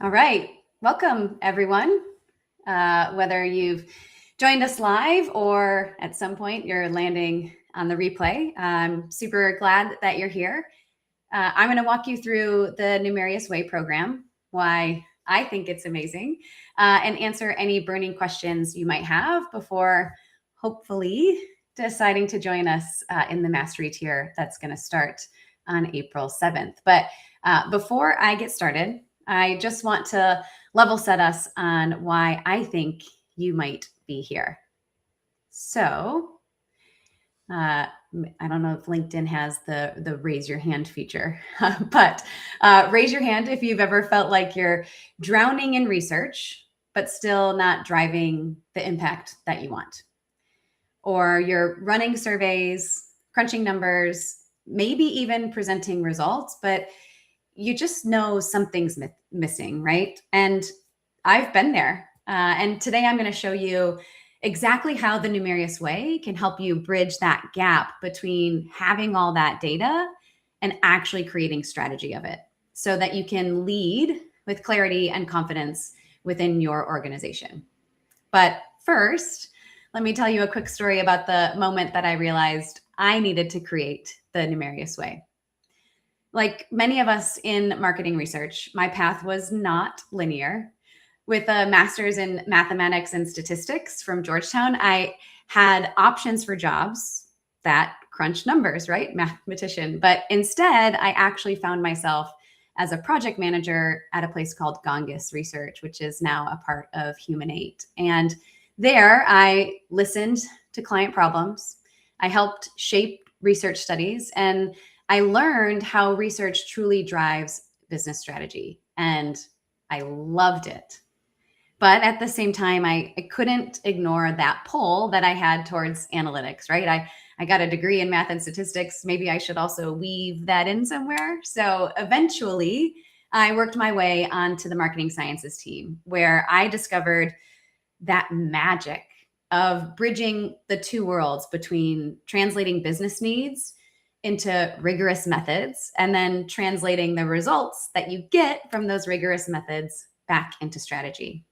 All right. Welcome, everyone. Whether you've joined us live or at some point you're landing on the replay, I'm super glad that you're here. I'm going to walk you through the Numerious Way program, why I think it's amazing, and answer any burning questions you might have before hopefully deciding to join us in the mastery tier that's going to start on April 7th. But before I get started, I just want to level set us on why I think you might be here. So, I don't know if LinkedIn has the raise your hand feature, but raise your hand if you've ever felt like you're drowning in research, but still not driving the impact that you want. Or you're running surveys, crunching numbers, maybe even presenting results, but you just know something's missing, right? And I've been there. And today I'm going to show you exactly how the Numerious Way can help you bridge that gap between having all that data and actually creating strategy of it so that you can lead with clarity and confidence within your organization. But first, let me tell you a quick story about the moment that I realized I needed to create the Numerious Way. Like many of us in marketing research, my path was not linear. With a master's in mathematics and statistics from Georgetown, I had options for jobs that crunch numbers, right? Mathematician. But instead, I actually found myself as a project manager at a place called Gongus Research, which is now a part of Human8. And there I listened to client problems. I helped shape research studies, and I learned how research truly drives business strategy, and I loved it. But at the same time, I couldn't ignore that pull that I had towards analytics, right? I got a degree in math and statistics. Maybe I should also weave that in somewhere. So eventually, I worked my way onto the marketing sciences team, where I discovered that magic of bridging the two worlds between translating business needs into rigorous methods and then translating the results that you get from those rigorous methods back into strategy.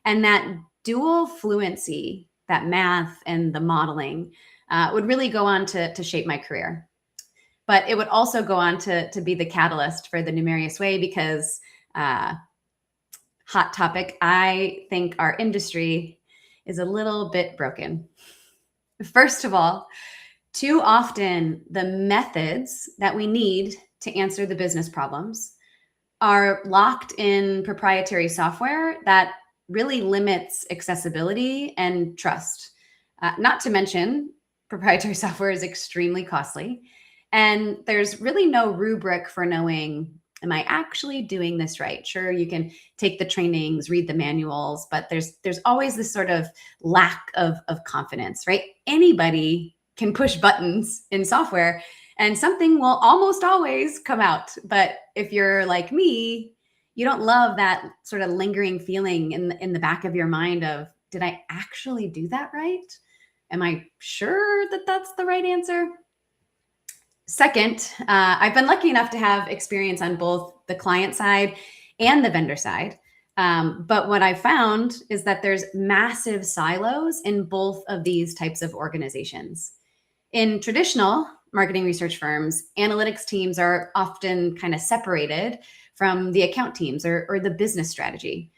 And that dual fluency, that math and the modeling, would really go on to shape my career. But it would also go on to be the catalyst for the Numerious Way because, hot topic, I think our industry is a little bit broken. First of all, too often the methods that we need to answer the business problems are locked in proprietary software that really limits accessibility and trust. Not to mention, proprietary software is extremely costly. And there's really no rubric for knowing, am I actually doing this right? Sure, you can take the trainings, read the manuals, but there's always this sort of lack of confidence, right? Anybody can push buttons in software and something will almost always come out. But if you're like me, you don't love that sort of lingering feeling in the back of your mind of, did I actually do that right? Am I sure that that's the right answer? Second, I've been lucky enough to have experience on both the client side and the vendor side. But what I found is that there's massive silos in both of these types of organizations. In traditional marketing research firms, analytics teams are often kind of separated from the account teams or the business strategy.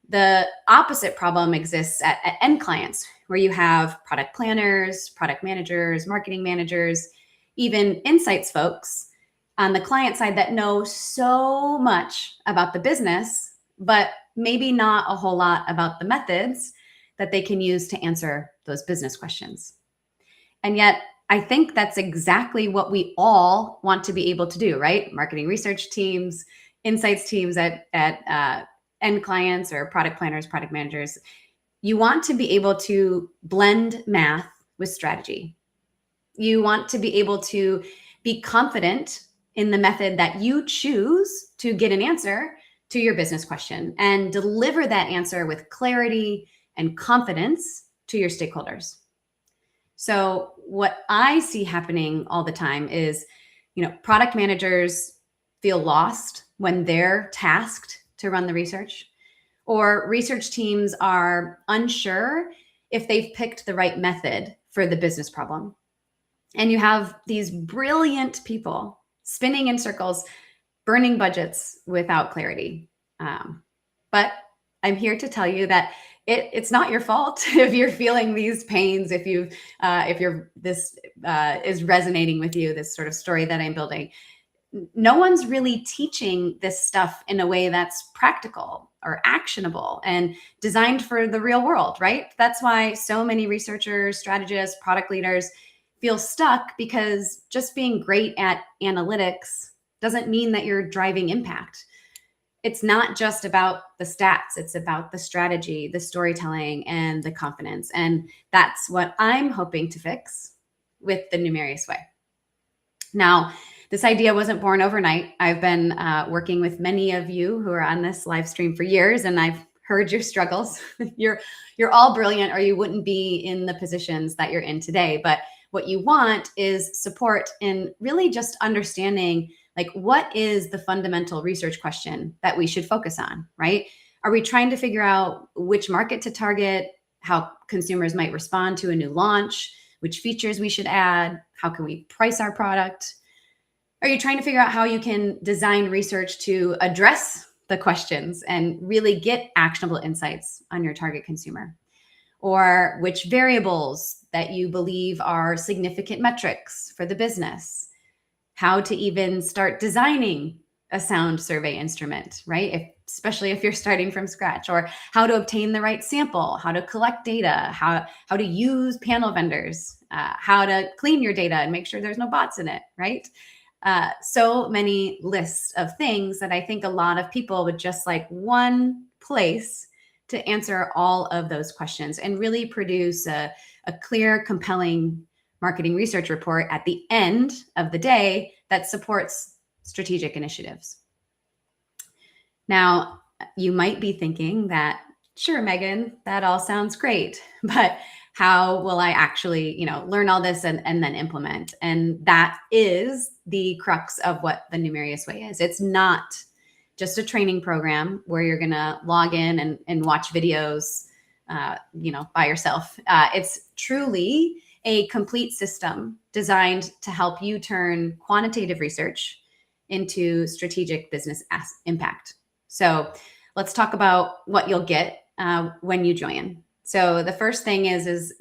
The opposite problem exists at end clients, where you have product planners, product managers, marketing managers, even insights folks on the client side that know so much about the business, but maybe not a whole lot about the methods that they can use to answer those business questions. And yet, I think that's exactly what we all want to be able to do, right? Marketing research teams, insights teams at end clients or product planners, product managers. You want to be able to blend math with strategy. You want to be able to be confident in the method that you choose to get an answer to your business question and deliver that answer with clarity and confidence to your stakeholders. So what I see happening all the time is, product managers feel lost when they're tasked to run the research, or research teams are unsure if they've picked the right method for the business problem. And you have these brilliant people spinning in circles, burning budgets without clarity. But I'm here to tell you that it's not your fault if you're feeling these pains, if this is resonating with you, this sort of story that I'm building. No one's really teaching this stuff in a way that's practical or actionable and designed for the real world, right? That's why so many researchers, strategists, product leaders feel stuck, because just being great at analytics doesn't mean that you're driving impact. It's not just about the stats. It's about the strategy, the storytelling, and the confidence. And that's what I'm hoping to fix with the Numerious Way. Now, this idea wasn't born overnight. I've been working with many of you who are on this live stream for years, and I've heard your struggles. You're all brilliant, or you wouldn't be in the positions that you're in today. But what you want is support in really just understanding, like, what is the fundamental research question that we should focus on, right? Are we trying to figure out which market to target, how consumers might respond to a new launch, which features we should add, how can we price our product? Are you trying to figure out how you can design research to address the questions and really get actionable insights on your target consumer? Or which variables that you believe are significant metrics for the business? How to even start designing a sound survey instrument, right? Especially if you're starting from scratch, or how to obtain the right sample, how to collect data, how to use panel vendors, how to clean your data and make sure there's no bots in it, right? So many lists of things that I think a lot of people would just like one place to answer all of those questions and really produce a clear, compelling marketing research report at the end of the day that supports strategic initiatives. Now, you might be thinking that, sure, Megan, that all sounds great, but how will I actually, learn all this and then implement? And that is the crux of what the Numerious Way is. It's not just a training program where you're going to log in and watch videos, by yourself. It's truly a complete system designed to help you turn quantitative research into strategic business impact. So let's talk about what you'll get when you join. So the first thing is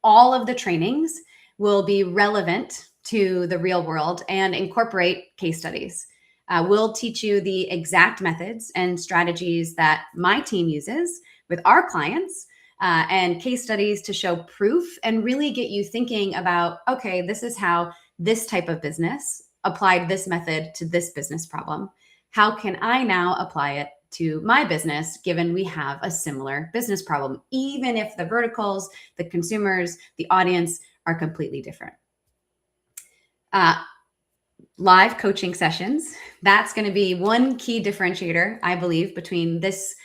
all of the trainings will be relevant to the real world and incorporate case studies. We'll teach you the exact methods and strategies that my team uses with our clients, and case studies to show proof and really get you thinking about, okay, this is how this type of business applied this method to this business problem. How can I now apply it to my business, given we have a similar business problem, even if the verticals, the consumers, the audience are completely different? Live coaching sessions. That's going to be one key differentiator, I believe, between this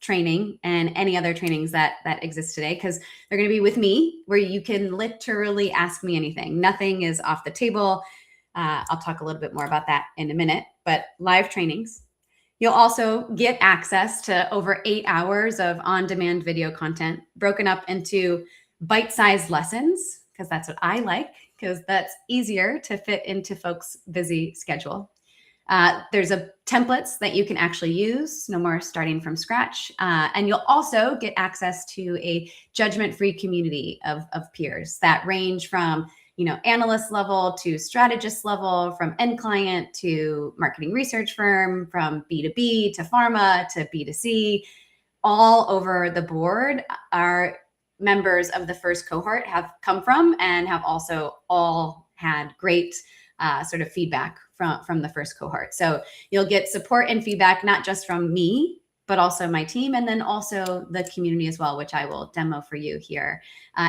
training and any other trainings that exist today, because they're going to be with me, where you can literally ask me anything. Nothing is off the table. I'll talk a little bit more about that in a minute, but live trainings. You'll also get access to over 8 hours of on-demand video content broken up into bite-sized lessons, because that's what I like, because that's easier to fit into folks' busy schedule. There's templates that you can actually use, no more starting from scratch. And you'll also get access to a judgment-free community of peers that range from analyst level to strategist level, from end client to marketing research firm, from B2B to pharma to B2C, all over the board. Our members of the first cohort have come from and have also all had great sort of feedback from the first cohort. So you'll get support and feedback, not just from me, but also my team, and then also the community as well, which I will demo for you here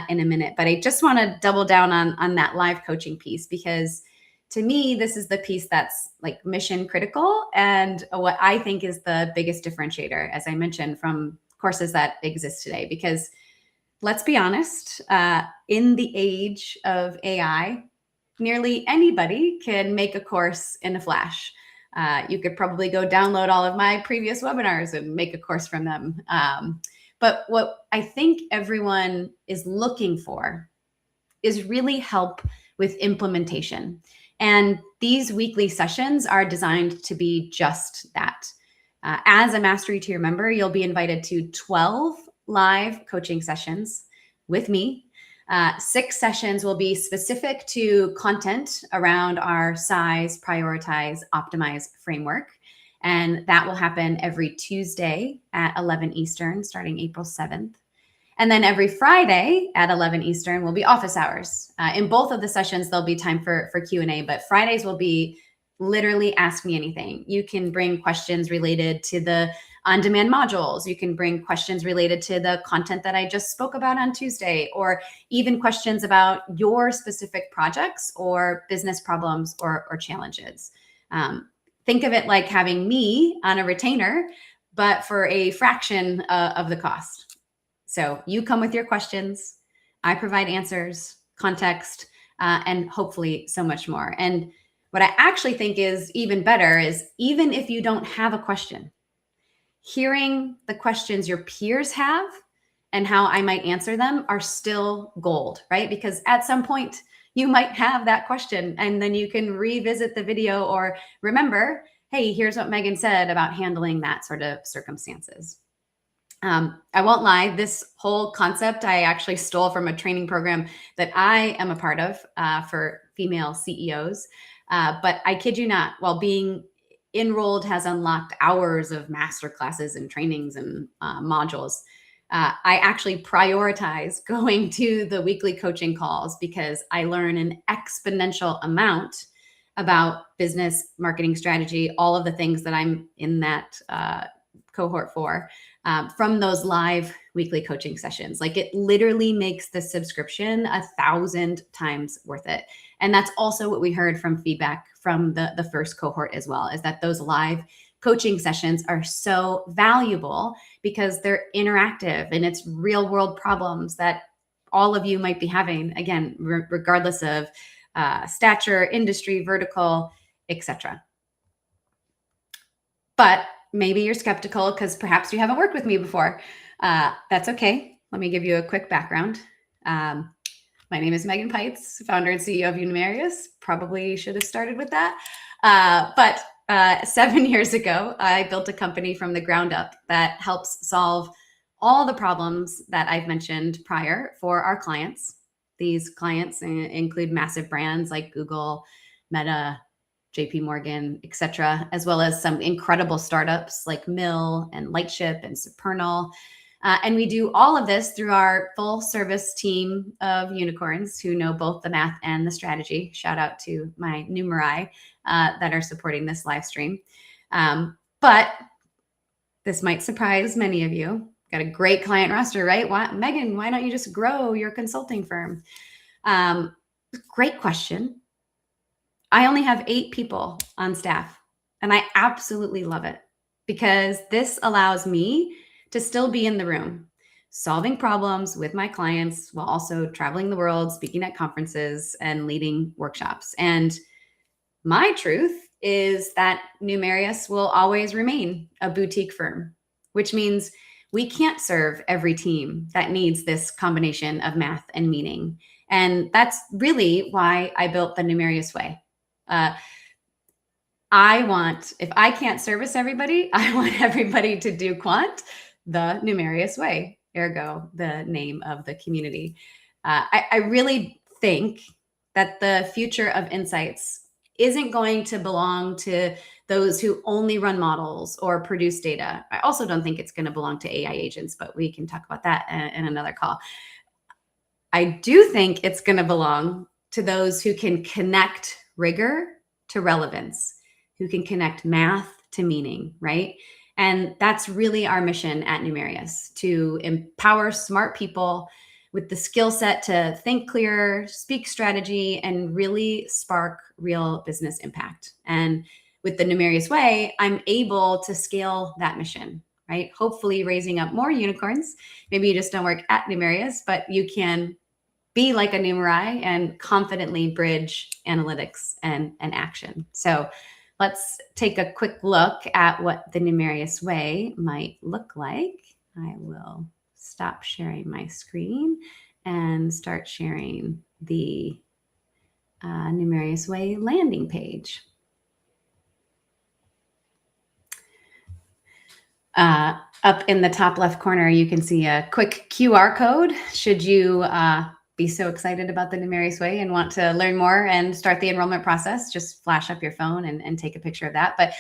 in a minute. But I just want to double down on that live coaching piece, because to me, this is the piece that's like mission critical and what I think is the biggest differentiator, as I mentioned, from courses that exist today. Because let's be honest, in the age of AI, nearly anybody can make a course in a flash. You could probably go download all of my previous webinars and make a course from them. But what I think everyone is looking for is really help with implementation. And these weekly sessions are designed to be just that. As a Mastery Tier member, you'll be invited to 12 live coaching sessions with me. 6 sessions will be specific to content around our size, prioritize, optimize framework. And that will happen every Tuesday at 11 Eastern, starting April 7th. And then every Friday at 11 Eastern will be office hours. In both of the sessions, there'll be time for Q&A, but Fridays will be literally ask me anything. You can bring questions related to the on-demand modules. You can bring questions related to the content that I just spoke about on Tuesday, or even questions about your specific projects or business problems or challenges. Think of it like having me on a retainer, but for a fraction of the cost. So you come with your questions, I provide answers, context, and hopefully so much more. And what I actually think is even better is even if you don't have a question, hearing the questions your peers have and how I might answer them are still gold, right? Because at some point you might have that question and then you can revisit the video or remember, hey, here's what Megan said about handling that sort of circumstances. I won't lie, this whole concept I actually stole from a training program that I am a part of for female CEOs. But I kid you not, while being enrolled has unlocked hours of master classes and trainings and modules, I actually prioritize going to the weekly coaching calls because I learn an exponential amount about business, marketing strategy, all of the things that I'm in that cohort for. From those live weekly coaching sessions. Like it literally makes the subscription 1,000 times worth it. And that's also what we heard from feedback from the first cohort as well, is that those live coaching sessions are so valuable because they're interactive and it's real world problems that all of you might be having, again, regardless of stature, industry, vertical, etc. But maybe you're skeptical because perhaps you haven't worked with me before. That's okay. Let me give you a quick background. My name is Megan Peitz, founder and CEO of Numerious. Probably should have started with that. But 7 years ago, I built a company from the ground up that helps solve all the problems that I've mentioned prior for our clients. These clients include massive brands like Google, Meta, JP Morgan, et cetera, as well as some incredible startups like Mill and Lightship and Supernal. And we do all of this through our full service team of unicorns who know both the math and the strategy. Shout out to my Numerious that are supporting this live stream. But this might surprise many of you. Got a great client roster, right? Megan, why don't you just grow your consulting firm? Great question. I only have 8 people on staff, and I absolutely love it because this allows me to still be in the room, solving problems with my clients while also traveling the world, speaking at conferences, and leading workshops. And my truth is that Numerious will always remain a boutique firm, which means we can't serve every team that needs this combination of math and meaning. And that's really why I built the Numerious Way. If I can't service everybody, I want everybody to do Quant the Numerious Way, ergo the name of the community. I really think that the future of insights isn't going to belong to those who only run models or produce data. I also don't think it's going to belong to AI agents, but we can talk about that in another call. I do think it's going to belong to those who can connect rigor to relevance, who can connect math to meaning, right? And that's really our mission at Numerious, to empower smart people with the skill set to think clear, speak strategy, and really spark real business impact. And with the Numerious Way, I'm able to scale that mission, right? Hopefully raising up more unicorns. Maybe you just don't work at Numerious, but you can be like a Numerious and confidently bridge analytics and action. So let's take a quick look at what the Numerious Way might look like. I will stop sharing my screen and start sharing the Numerious Way landing page. Up in the top left corner, you can see a quick QR code. Should you be so excited about the Numerious Way and want to learn more and start the enrollment process, just flash up your phone and take a picture of that. But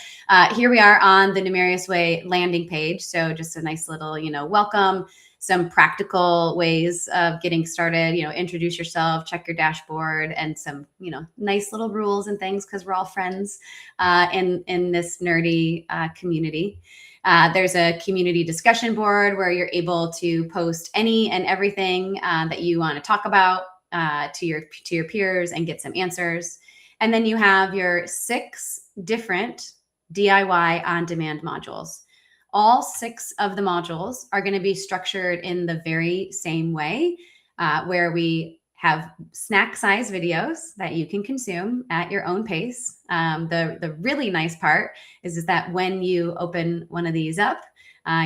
here we are on the Numerious Way landing page. So just a nice little, welcome, some practical ways of getting started, introduce yourself, check your dashboard, and some, nice little rules and things, because we're all friends in this nerdy community. There's a community discussion board where you're able to post any and everything that you want to talk about to your peers and get some answers. And then you have your 6 different DIY on-demand modules. All 6 of the modules are going to be structured in the very same way, where we have snack size videos that you can consume at your own pace. The really nice part is that when you open one of these up,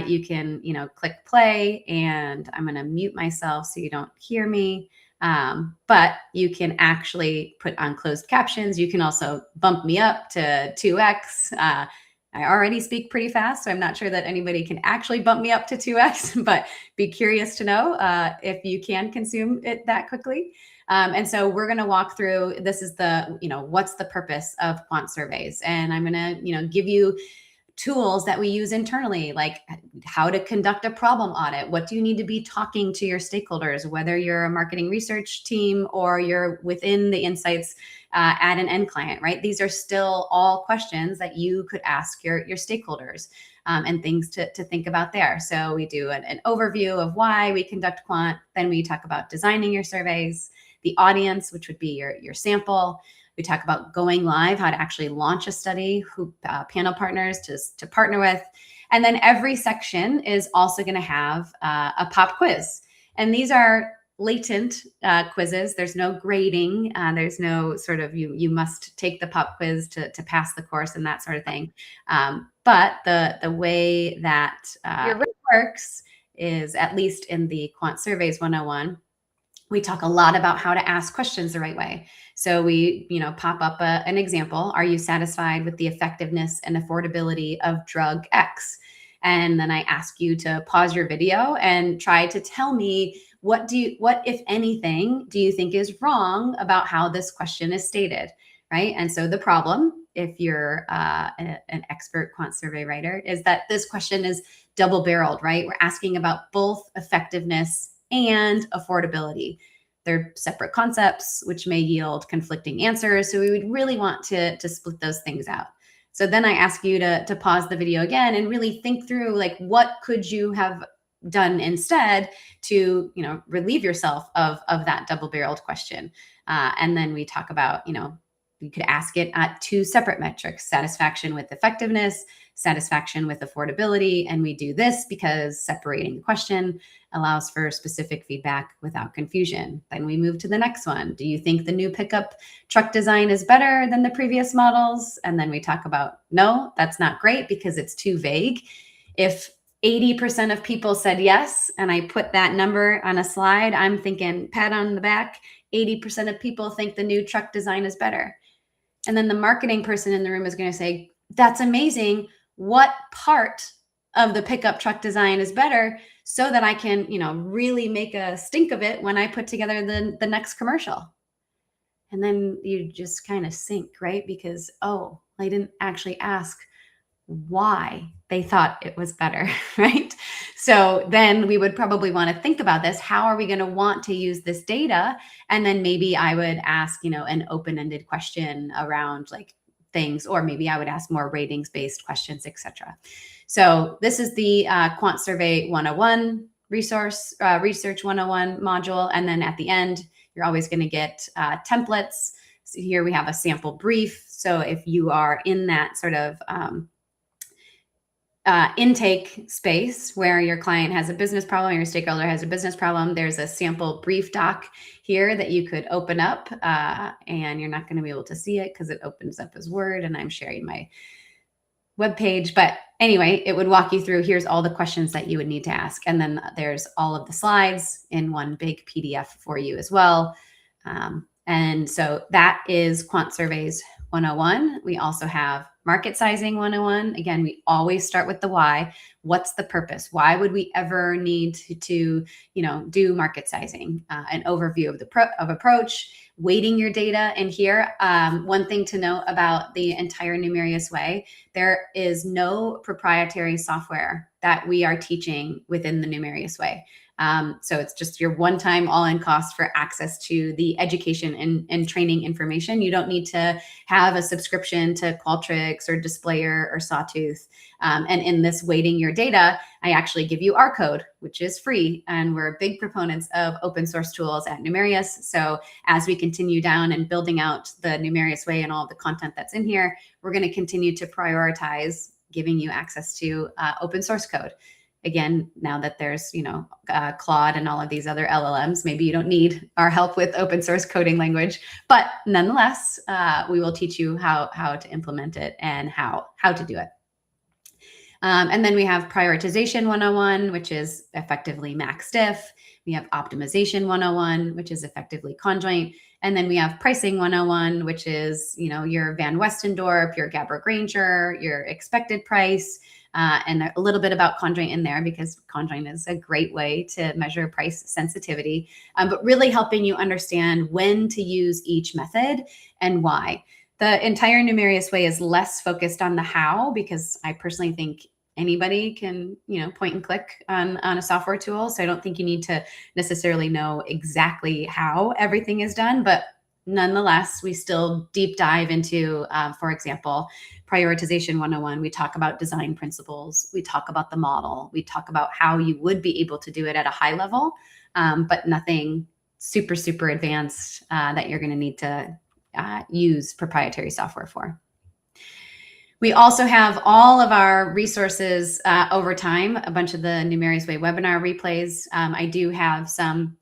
you can, click play, and I'm going to mute myself so you don't hear me. But you can actually put on closed captions. You can also bump me up to 2x. I already speak pretty fast, so I'm not sure that anybody can actually bump me up to 2x, but be curious to know if you can consume it that quickly. And so we're going to walk through, this is the, what's the purpose of quant surveys? And I'm going to, give you tools that we use internally, like how to conduct a problem audit. What do you need to be talking to your stakeholders, whether you're a marketing research team or you're within the insights at an end client, right? These are still all questions that you could ask your stakeholders and things to think about there. So we do an overview of why we conduct quant. Then we talk about designing your surveys, the audience, which would be your sample. We talk about going live, how to actually launch a study, who panel partners to partner with. And then every section is also going to have a pop quiz. And these are latent quizzes. There's no grading. There's no sort of, you must take the pop quiz to pass the course and that sort of thing. But the way that it works is, at least in the Quant Surveys 101, we talk a lot about how to ask questions the right way. So we, pop up an example. Are you satisfied with the effectiveness and affordability of drug X? And then I ask you to pause your video and try to tell me what, if anything, do you think is wrong about how this question is stated, right? And so the problem, if you're an expert quant survey writer, is that this question is double-barreled, right? We're asking about both effectiveness and affordability. They're separate concepts, which may yield conflicting answers. So we would really want to split those things out. So then I ask you to pause the video again and really think through, like, what could you have done instead to, relieve yourself of that double-barreled question. And then we talk about, you could ask it at 2 separate metrics: satisfaction with effectiveness, satisfaction with affordability. And we do this because separating the question allows for specific feedback without confusion. Then we move to the next one. Do you think the new pickup truck design is better than the previous models? And then we talk about, no, that's not great because it's too vague. If 80% of people said yes, and I put that number on a slide, I'm thinking, pat on the back, 80% of people think the new truck design is better. And then the marketing person in the room is going to say, that's amazing. What part of the pickup truck design is better, so that I can, really make a stink of it when I put together the next commercial? And then you just kind of sink, right? Because, I didn't actually ask why they thought it was better, right? So then we would probably want to think about this. How are we going to want to use this data? And then maybe I would ask, an open-ended question around like things, or maybe I would ask more ratings-based questions, etc. So this is the Quant Survey 101 resource, Research 101 module. And then at the end, you're always going to get templates. So here we have a sample brief. So if you are in that sort of intake space where your client has a business problem, your stakeholder has a business problem. There's a sample brief doc here that you could open up, and you're not going to be able to see it because it opens up as Word, and I'm sharing my web page. But anyway, it would walk you through, here's all the questions that you would need to ask. And then there's all of the slides in one big PDF for you as well. And so that is Quant Surveys 101. We also have Market Sizing 101. Again, we always start with the why. What's the purpose? Why would we ever need to do market sizing? An overview of the approach, weighting your data. And here, one thing to note about the entire Numerious Way, there is no proprietary software that we are teaching within the Numerious Way. So it's just your one-time all-in cost for access to the education and training information. You don't need to have a subscription to Qualtrics or Displayer or Sawtooth. And in this weighting your data, I actually give you our code, which is free. And we're big proponents of open source tools at Numerious. So as we continue down and building out the Numerious Way and all of the content that's in here, we're going to continue to prioritize giving you access to open source code. Again, now that there's, Claude and all of these other LLMs, maybe you don't need our help with open source coding language, but nonetheless, we will teach you how to implement it and how to do it. And then we have Prioritization 101, which is effectively max diff. We have Optimization 101, which is effectively conjoint. And then we have Pricing 101, which is, your Van Westendorp, your Gabor Granger, your expected price, and a little bit about conjoint in there because conjoint is a great way to measure price sensitivity, but really helping you understand when to use each method and why. The entire Numerious Way is less focused on the how, because I personally think anybody can, point and click on a software tool. So I don't think you need to necessarily know exactly how everything is done, but nonetheless, we still deep dive into, for example, Prioritization 101. We talk about design principles. We talk about the model. We talk about how you would be able to do it at a high level, but nothing super, super advanced that you're going to need to use proprietary software for. We also have all of our resources over time, a bunch of the Numerious Way webinar replays. I do have some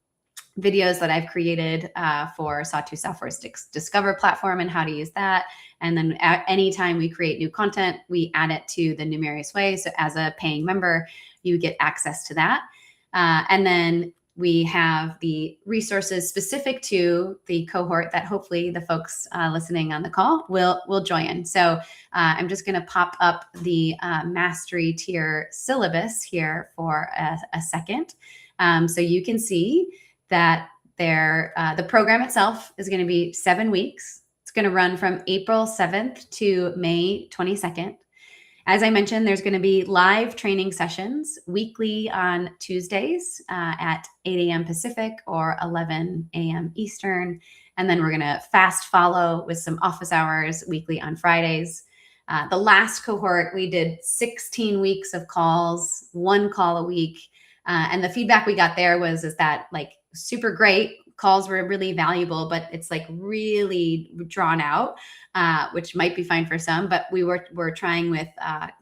videos that I've created for Sawtooth Software's Discover platform and how to use that. And then at any time we create new content, we add it to the Numerious Way. So as a paying member, you get access to that. And then we have the resources specific to the cohort that hopefully the folks listening on the call will join. So I'm just going to pop up the mastery tier syllabus here for a second. So you can see that the program itself is going to be 7 weeks. It's going to run from April 7th to May 22nd. As I mentioned, there's going to be live training sessions weekly on Tuesdays at 8 a.m. Pacific or 11 a.m. Eastern. And then we're going to fast follow with some office hours weekly on Fridays. The last cohort, we did 16 weeks of calls, 1 call a week. And the feedback we got there was that super great. Calls were really valuable, but it's really drawn out, which might be fine for some. But we're trying with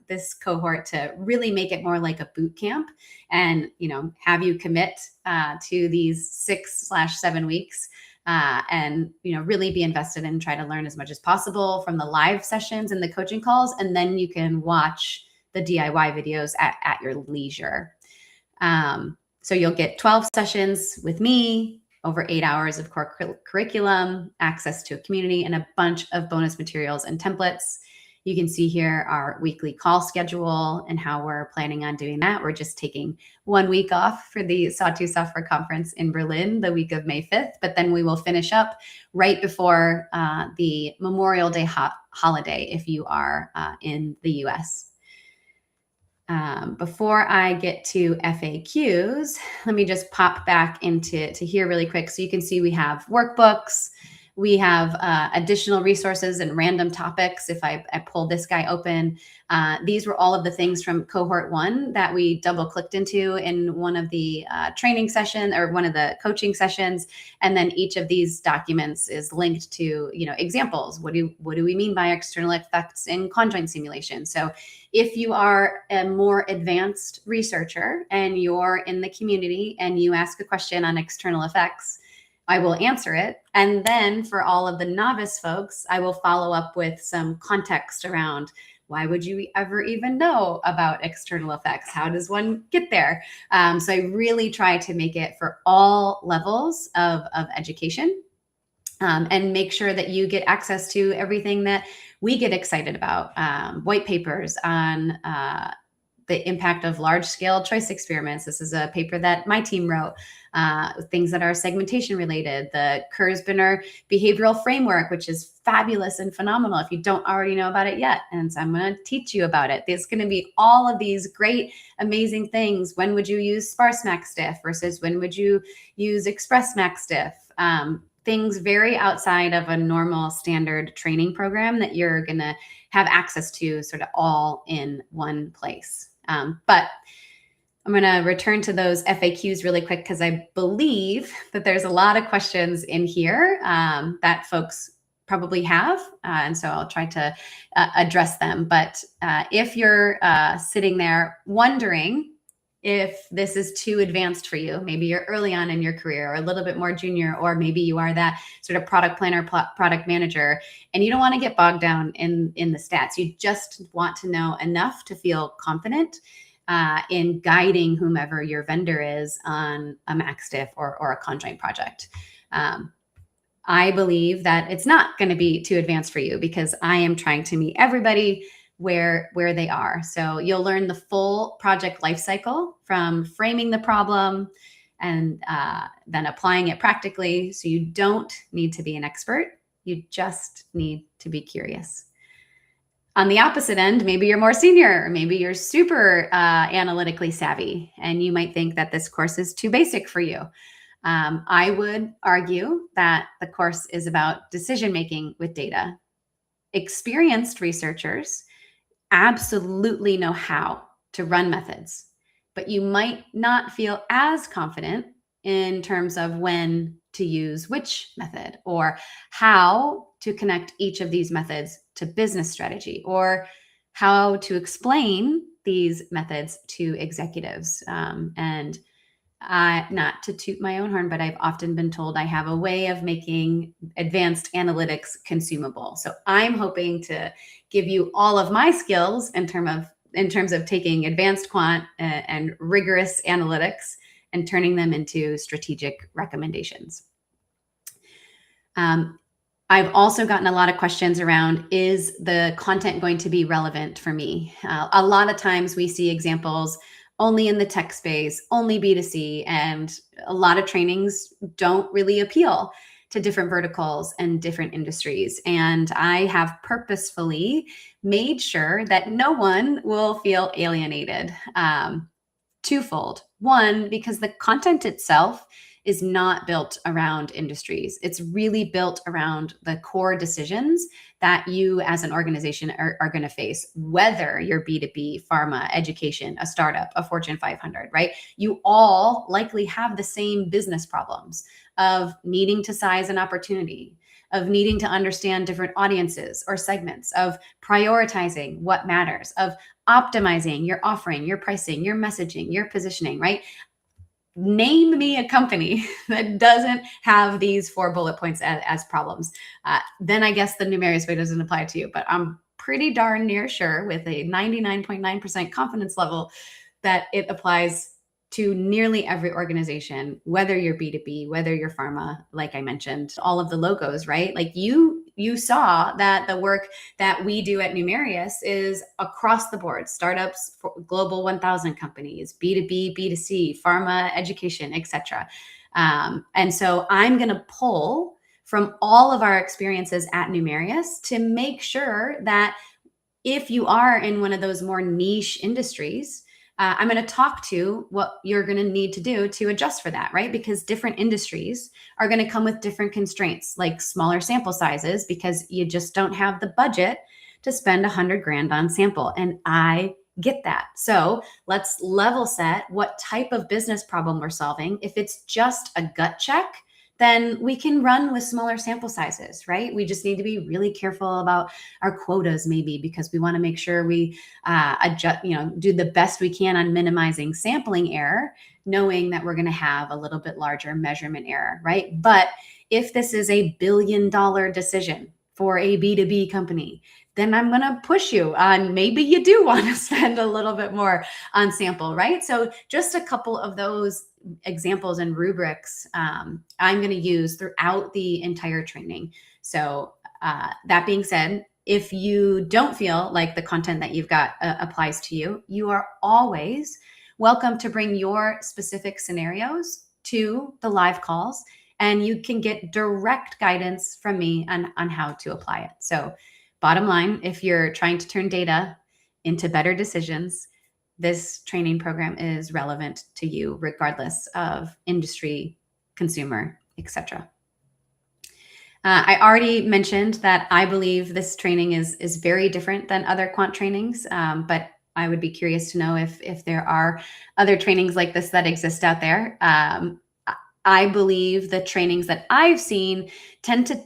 this cohort to really make it more like a boot camp, and have you commit to these 6/7 weeks, and really be invested and try to learn as much as possible from the live sessions and the coaching calls, and then you can watch the DIY videos at your leisure. So you'll get 12 sessions with me, over 8 hours of core curriculum, access to a community, and a bunch of bonus materials and templates. You can see here our weekly call schedule and how we're planning on doing that. We're just taking 1 week off for the Sawtooth Software Conference in Berlin, the week of May 5th, but then we will finish up right before the Memorial Day holiday if you are in the US. Before I get to FAQs, let me just pop back into here really quick. So you can see we have workbooks. We have additional resources and random topics. If I pull this guy open, these were all of the things from cohort 1 that we double clicked into in one of the training session or one of the coaching sessions. And then each of these documents is linked to, examples. What do we mean by external effects in conjoint simulation? So if you are a more advanced researcher and you're in the community and you ask a question on external effects, I will answer it. And then for all of the novice folks, I will follow up with some context around why would you ever even know about external effects? How does one get there? So I really try to make it for all levels of education, and make sure that you get access to everything that we get excited about. White papers on the impact of large-scale choice experiments. This is a paper that my team wrote. Things that are segmentation related, the Kurzbiner behavioral framework, which is fabulous and phenomenal if you don't already know about it yet. And so I'm going to teach you about it. There's going to be all of these great, amazing things. When would you use sparse max diff versus when would you use express max diff? Things very outside of a normal standard training program that you're going to have access to sort of all in one place. But I'm going to return to those FAQs really quick because I believe that there's a lot of questions in here that folks probably have. And so I'll try to address them. But if you're sitting there wondering if this is too advanced for you, maybe you're early on in your career or a little bit more junior, or maybe you are that sort of product planner, product manager, and you don't want to get bogged down in the stats. You just want to know enough to feel confident in guiding whomever your vendor is on a max diff or a conjoint project. I believe that it's not going to be too advanced for you because I am trying to meet everybody where they are. So you'll learn the full project lifecycle from framing the problem and then applying it practically. So you don't need to be an expert. You just need to be curious. On the opposite end, maybe you're more senior, or maybe you're super analytically savvy, and you might think that this course is too basic for you. I would argue that the course is about decision-making with data. Experienced researchers absolutely know how to run methods, but you might not feel as confident in terms of when to use which method or how to connect each of these methods to business strategy or how to explain these methods to executives. And not to toot my own horn, but I've often been told I have a way of making advanced analytics consumable. So I'm hoping to give you all of my skills in terms of taking advanced quant and rigorous analytics and turning them into strategic recommendations. I've also gotten a lot of questions around, is the content going to be relevant for me? A lot of times we see examples only in the tech space, only B2C, and a lot of trainings don't really appeal to different verticals and different industries. And I have purposefully made sure that no one will feel alienated. Twofold. One, because the content itself is not built around industries. It's really built around the core decisions that you as an organization are going to face, whether you're B2B, pharma, education, a startup, a Fortune 500, right? You all likely have the same business problems of needing to size an opportunity, of needing to understand different audiences or segments, of prioritizing what matters, of optimizing your offering, your pricing, your messaging, your positioning, right? Name me a company that doesn't have these 4 bullet points as problems. Then I guess the Numerious Way doesn't apply to you, but I'm pretty darn near sure with a 99.9% confidence level that it applies to nearly every organization, whether you're B2B, whether you're pharma, like I mentioned, all of the logos, right? Like you saw that the work that we do at Numerious is across the board, startups, global 1,000 companies, B2B, B2C, pharma, education, etc. And so I'm going to pull from all of our experiences at Numerious to make sure that if you are in one of those more niche industries, I'm going to talk to what you're going to need to do to adjust for that, right? Because different industries are going to come with different constraints, like smaller sample sizes, because you just don't have the budget to spend 100 grand on sample. And I get that. So let's level set what type of business problem we're solving. If it's just a gut check, then we can run with smaller sample sizes, right? We just need to be really careful about our quotas, maybe, because we want to make sure we adjust, do the best we can on minimizing sampling error, knowing that we're going to have a little bit larger measurement error, right? But if this is a $1 billion decision for a B2B company, then I'm going to push you on maybe you do want to spend a little bit more on sample, right? So just a couple of those examples and rubrics I'm going to use throughout the entire training. So that being said, if you don't feel like the content that you've got applies to you, you are always welcome to bring your specific scenarios to the live calls, and you can get direct guidance from me on how to apply it. So bottom line, if you're trying to turn data into better decisions, this training program is relevant to you regardless of industry, consumer, etc. I already mentioned that I believe this training is very different than other quant trainings, but I would be curious to know if there are other trainings like this that exist out there. I believe the trainings that I've seen tend to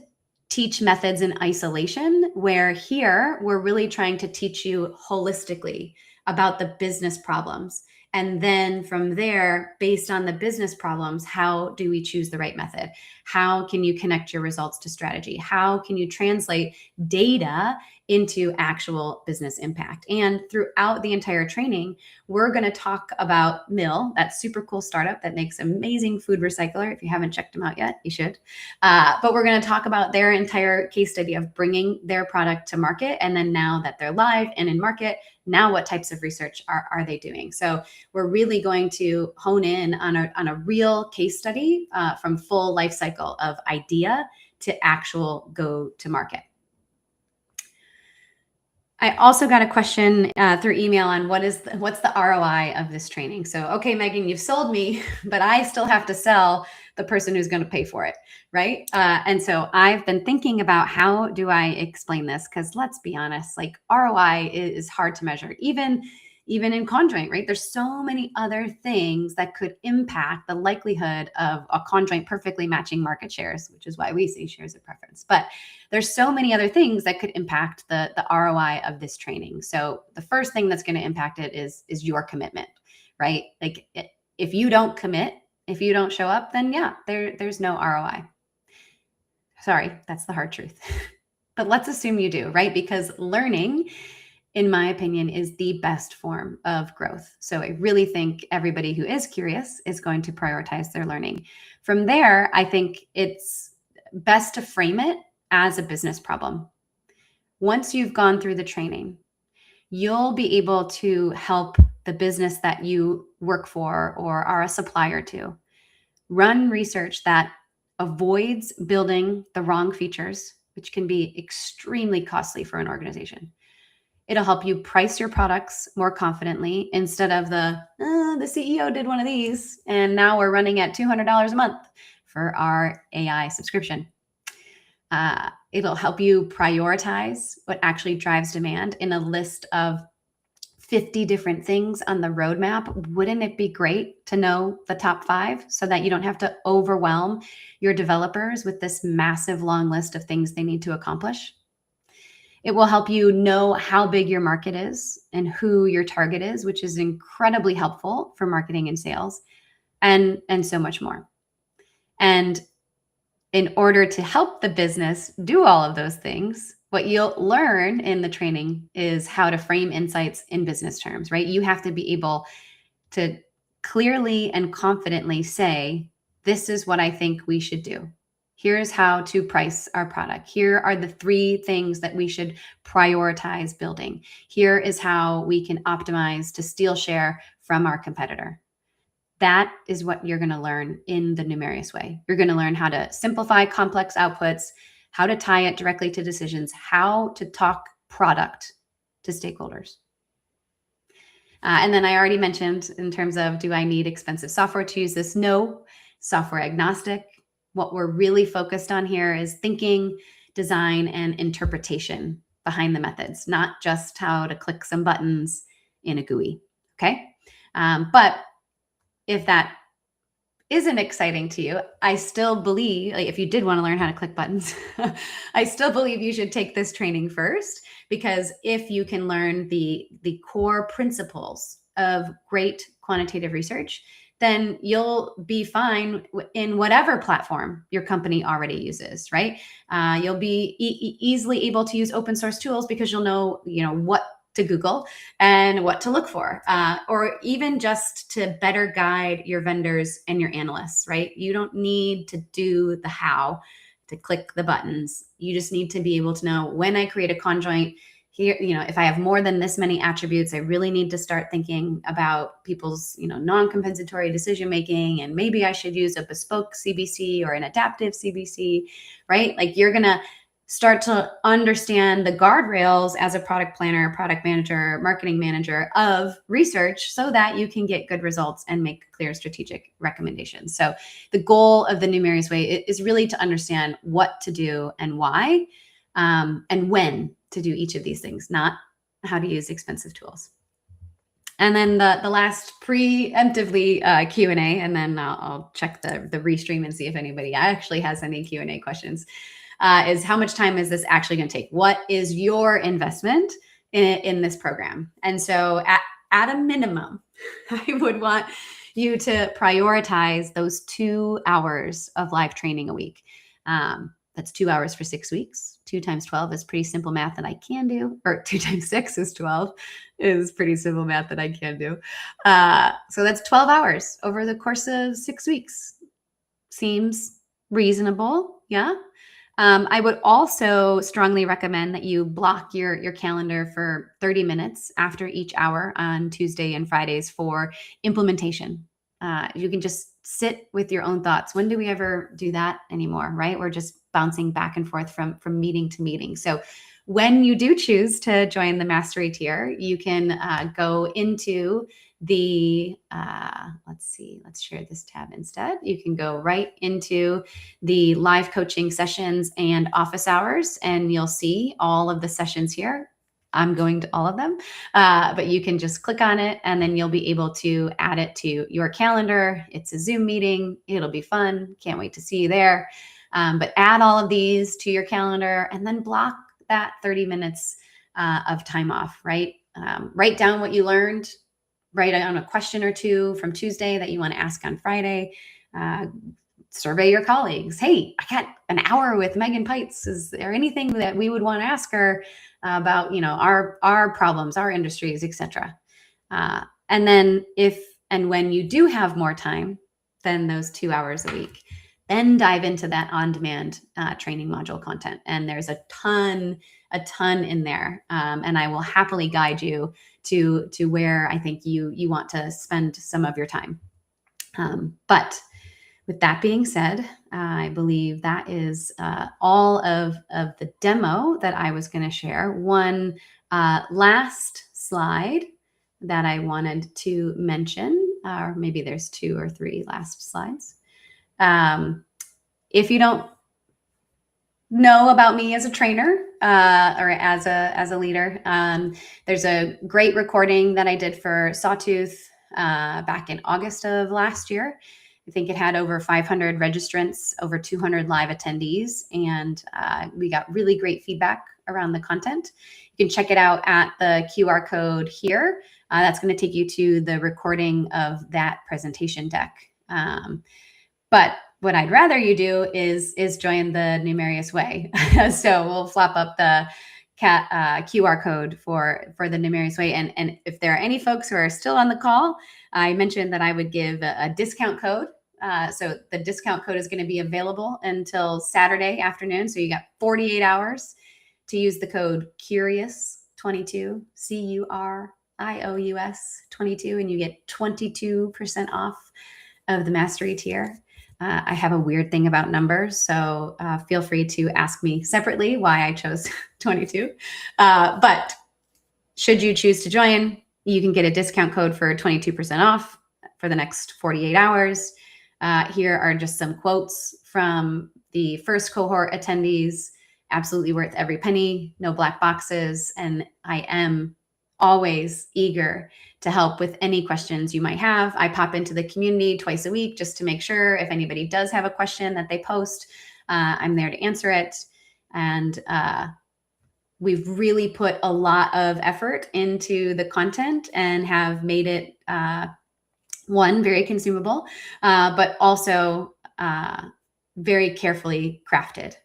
teach methods in isolation, where here we're really trying to teach you holistically about the business problems. And then from there, based on the business problems, how do we choose the right method? How can you connect your results to strategy? How can you translate data into actual business impact? And throughout the entire training, we're going to talk about Mill, that super cool startup that makes amazing food recycler. If you haven't checked them out yet, you should. But we're going to talk about their entire case study of bringing their product to market. And then now that they're live and in market, now what types of research are they doing? So we're really going to hone in on a real case study from full life cycle of idea to actual go to market. I also got a question through email on what's the ROI of this training. So, okay, Megan, you've sold me, but I still have to sell the person who's going to pay for it, right? And so I've been thinking about how do I explain this? Because let's be honest, like ROI is hard to measure, even in conjoint, right? There's so many other things that could impact the likelihood of a conjoint perfectly matching market shares, which is why we say shares of preference. But there's so many other things that could impact the ROI of this training. So the first thing that's going to impact it is your commitment, right? Like if you don't commit, if you don't show up, then yeah, there's no ROI. Sorry, that's the hard truth. But let's assume you do, right? Because learning, in my opinion, is the best form of growth. So I really think everybody who is curious is going to prioritize their learning. From there, I think it's best to frame it as a business problem. Once you've gone through the training, you'll be able to help the business that you work for or are a supplier to run research that avoids building the wrong features, which can be extremely costly for an organization. It'll help you price your products more confidently instead of the CEO did one of these and now we're running at $200 a month for our AI subscription. It'll help you prioritize what actually drives demand in a list of 50 different things on the roadmap. Wouldn't it be great to know the top 5 so that you don't have to overwhelm your developers with this massive long list of things they need to accomplish? It will help you know how big your market is and who your target is, which is incredibly helpful for marketing and sales, and so much more. And in order to help the business do all of those things, what you'll learn in the training is how to frame insights in business terms, right? You have to be able to clearly and confidently say, this is what I think we should do. Here's how to price our product. Here are the 3 things that we should prioritize building. Here is how we can optimize to steal share from our competitor. That is what you're going to learn in the Numerious Way. You're going to learn how to simplify complex outputs, how to tie it directly to decisions, how to talk product to stakeholders. And then I already mentioned in terms of, do I need expensive software to use this? No, software agnostic. What we're really focused on here is thinking, design, and interpretation behind the methods, not just how to click some buttons in a GUI. Okay. But if that isn't exciting to you, I still believe, like, if you did want to learn how to click buttons, I still believe you should take this training first, because if you can learn the core principles of great quantitative research, then you'll be fine in whatever platform your company already uses, right? You'll be easily able to use open source tools because you'll know, what to Google and what to look for, or even just to better guide your vendors and your analysts, right? You don't need to do the how to click the buttons. You just need to be able to know, when I create a conjoint here, if I have more than this many attributes, I really need to start thinking about people's, non-compensatory decision-making, and maybe I should use a bespoke CBC or an adaptive CBC, right? Like, you're going to start to understand the guardrails as a product planner, product manager, marketing manager of research, so that you can get good results and make clear strategic recommendations. So the goal of the Numerious Way is really to understand what to do and why, and when to do each of these things, not how to use expensive tools. And then the last preemptively Q&A, and then I'll check the restream and see if anybody actually has any Q&A questions. Is, how much time is this actually going to take? What is your investment in this program? And so at a minimum, I would want you to prioritize those 2 hours of live training a week. That's 2 hours for 6 weeks. 2 times 12 is pretty simple math that I can do, or 2 times 6 is 12 is pretty simple math that I can do. So that's 12 hours over the course of 6 weeks. Seems reasonable, yeah? I would also strongly recommend that you block your calendar for 30 minutes after each hour on Tuesday and Fridays for implementation. You can just sit with your own thoughts. When do we ever do that anymore, right? We're just bouncing back and forth from meeting to meeting. So when you do choose to join the mastery tier, you can go into the, let's share this tab instead. You can go right into the live coaching sessions and office hours, and you'll see all of the sessions here. I'm going to all of them, but you can just click on it, and then you'll be able to add it to your calendar. It's a Zoom meeting. It'll be fun. Can't wait to see you there. But add all of these to your calendar, and then block that 30 minutes of time off, right? Write down what you learned. Write down a question or two from Tuesday that you want to ask on Friday. Survey your colleagues. Hey, I got an hour with Megan Peitz. Is there anything that we would want to ask her about, our problems, our industries, etc. And then if and when you do have more time than those 2 hours a week, then dive into that on-demand training module content. And there's a ton in there. And I will happily guide you to where I think you want to spend some of your time. But with that being said, I believe that is all of the demo that I was going to share. One last slide that I wanted to mention, or maybe there's 2 or 3 last slides. If you don't know about me as a trainer or as a leader, there's a great recording that I did for Sawtooth back in August of last year. I think it had over 500 registrants, over 200 live attendees, and we got really great feedback around the content. You can check it out at the QR code here. That's going to take you to the recording of that presentation deck. But what I'd rather you do is join the Numerious Way. So we'll flop up the QR code for the Numerious Way. And if there are any folks who are still on the call, I mentioned that I would give a discount code. So the discount code is going to be available until Saturday afternoon. So you got 48 hours to use the code CURIOUS22, CURIOUS 22, and you get 22% off of the mastery tier. I have a weird thing about numbers, so feel free to ask me separately why I chose 22. But should you choose to join, you can get a discount code for 22% off for the next 48 hours. Here are just some quotes from the first cohort attendees. Absolutely worth every penny, no black boxes. And I am always eager to help with any questions you might have. I pop into the community twice a week just to make sure if anybody does have a question that they post, I'm there to answer it. And we've really put a lot of effort into the content and have made it, one, very consumable, but also very carefully crafted.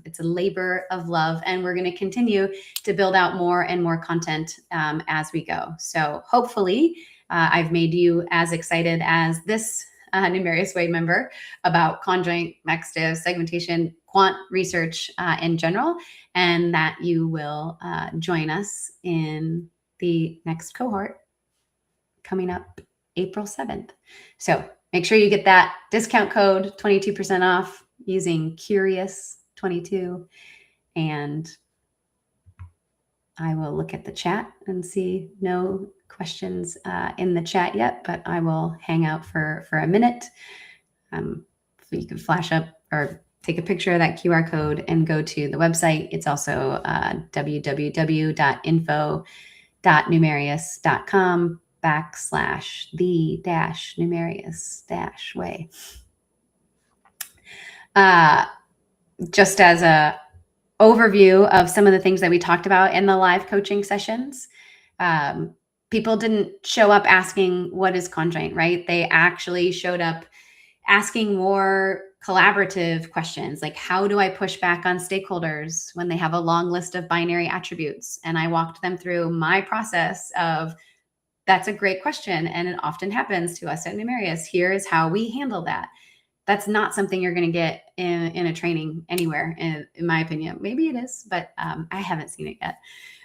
It's a labor of love, and we're going to continue to build out more and more content as we go. So hopefully I've made you as excited as this Numerious Way member about conjoint, max-diff, segmentation, quant research in general, and that you will join us in the next cohort coming up April 7th. So make sure you get that discount code, 22% off, using Curious22. And I will look at the chat and see no questions in the chat yet, but I will hang out for a minute. So you can flash up or take a picture of that QR code and go to the website. It's also www.info.numerious.com/the-numerious-way. Just as a overview of some of the things that we talked about in the live coaching sessions, people didn't show up asking what is conjoint, right? They actually showed up asking more collaborative questions, like how do I push back on stakeholders when they have a long list of binary attributes? And I walked them through my process of, that's a great question, and it often happens to us at Numerious. Here is how we handle that. That's not something you're going to get in a training anywhere, in my opinion. Maybe it is, but I haven't seen it yet.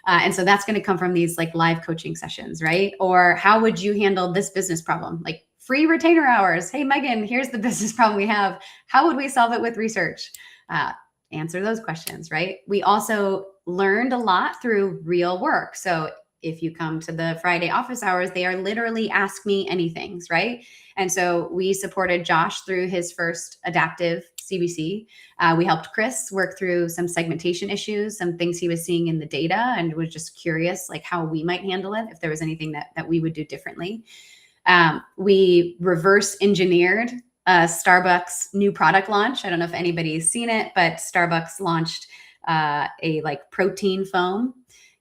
And so that's going to come from these like live coaching sessions, right? Or how would you handle this business problem? Like free retainer hours. Hey, Megan, here's the business problem we have. How would we solve it with research? Answer those questions, right? We also learned a lot through real work. So if you come to the Friday office hours, they are literally ask me anythings, right? And so we supported Josh through his first adaptive CBC. We helped Chris work through some segmentation issues, some things he was seeing in the data, and was just curious like how we might handle it, if there was anything that we would do differently. We reverse engineered Starbucks new product launch. I don't know if anybody's seen it, but Starbucks launched a like protein foam.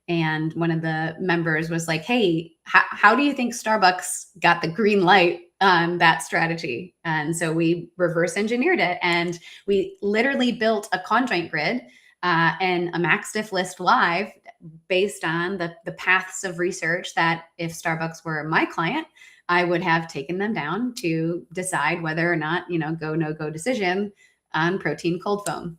And one of the members was like, hey, how do you think Starbucks got the green light on that strategy? And so we reverse engineered it, and we literally built a conjoint grid and a max-diff list live based on the paths of research that if Starbucks were my client, I would have taken them down to decide whether or not, go, no go decision on protein cold foam.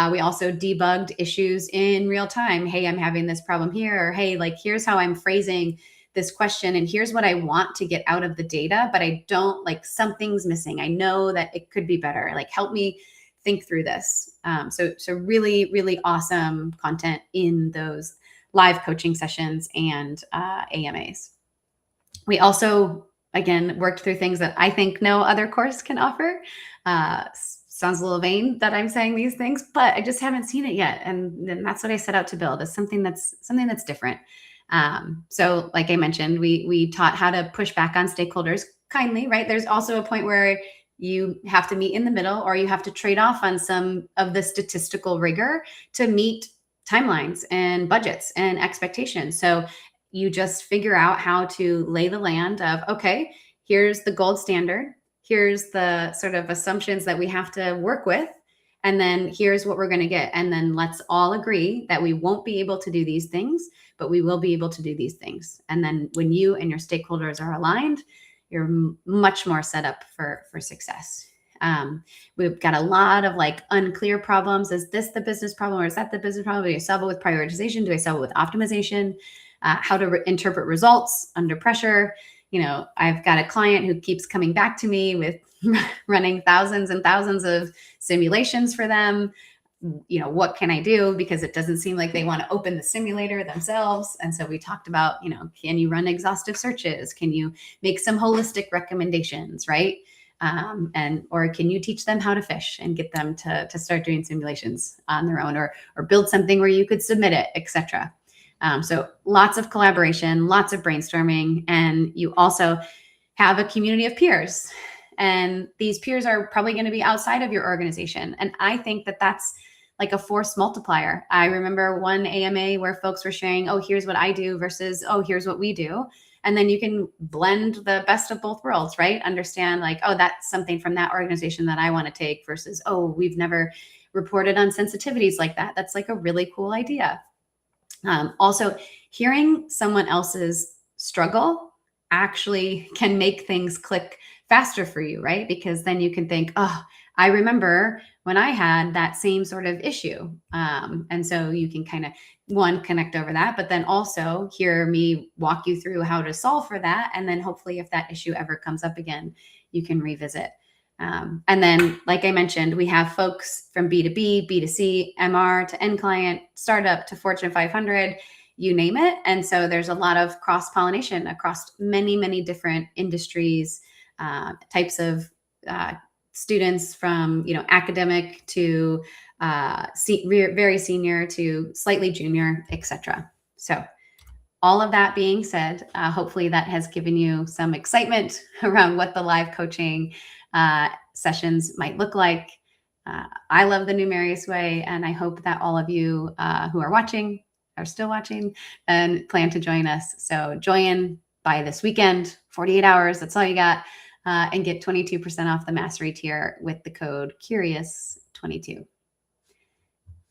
We also debugged issues in real time. Hey, I'm having this problem here. Or, hey, like, here's how I'm phrasing this question, and here's what I want to get out of the data, but I don't, like, something's missing. I know that it could be better. Like, help me think through this. So really, really awesome content in those live coaching sessions and AMAs. We also, again, worked through things that I think no other course can offer. Sounds a little vain that I'm saying these things, but I just haven't seen it yet. And that's what I set out to build, is something that's different. So like I mentioned, we taught how to push back on stakeholders kindly, right? There's also a point where you have to meet in the middle, or you have to trade off on some of the statistical rigor to meet timelines and budgets and expectations. So you just figure out how to lay the land of, okay, here's the gold standard. Here's the sort of assumptions that we have to work with. And then here's what we're going to get. And then let's all agree that we won't be able to do these things, but we will be able to do these things. And then when you and your stakeholders are aligned, you're much more set up for success. We've got a lot of like unclear problems. Is this the business problem, or is that the business problem? Do I solve it with prioritization? Do I solve it with optimization? How to interpret results under pressure. I've got a client who keeps coming back to me with running thousands and thousands of simulations for them. what can I do? Because it doesn't seem like they want to open the simulator themselves. And so we talked about, can you run exhaustive searches? Can you make some holistic recommendations, right? Or can you teach them how to fish and get them to start doing simulations on their own, or build something where you could submit it, etc. So lots of collaboration, lots of brainstorming, and you also have a community of peers. And these peers are probably going to be outside of your organization. And I think that that's like a force multiplier. I remember one AMA where folks were sharing, oh, here's what I do versus, oh, here's what we do. And then you can blend the best of both worlds, right? Understand like, oh, that's something from that organization that I want to take versus, oh, we've never reported on sensitivities like that. That's like a really cool idea. Also, hearing someone else's struggle actually can make things click faster for you, right? Because then you can think, oh, I remember when I had that same sort of issue. And so you can kind of, one, connect over that, but then also hear me walk you through how to solve for that. And then hopefully if that issue ever comes up again, you can revisit. And then, like I mentioned, we have folks from B2B, B2C, MR to end client, startup to Fortune 500, you name it. And so there's a lot of cross-pollination across many, many different industries, types of students from, academic to very senior to slightly junior, etc. So all of that being said, hopefully that has given you some excitement around what the live coaching sessions might look like. I love the Numerious Way, and I hope that all of you who are still watching and plan to join us. So join by this weekend, 48 hours, that's all you got, and get 22% off the mastery tier with the code CURIOUS22.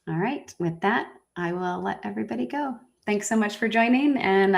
All right, with that, I will let everybody go. Thanks so much for joining, and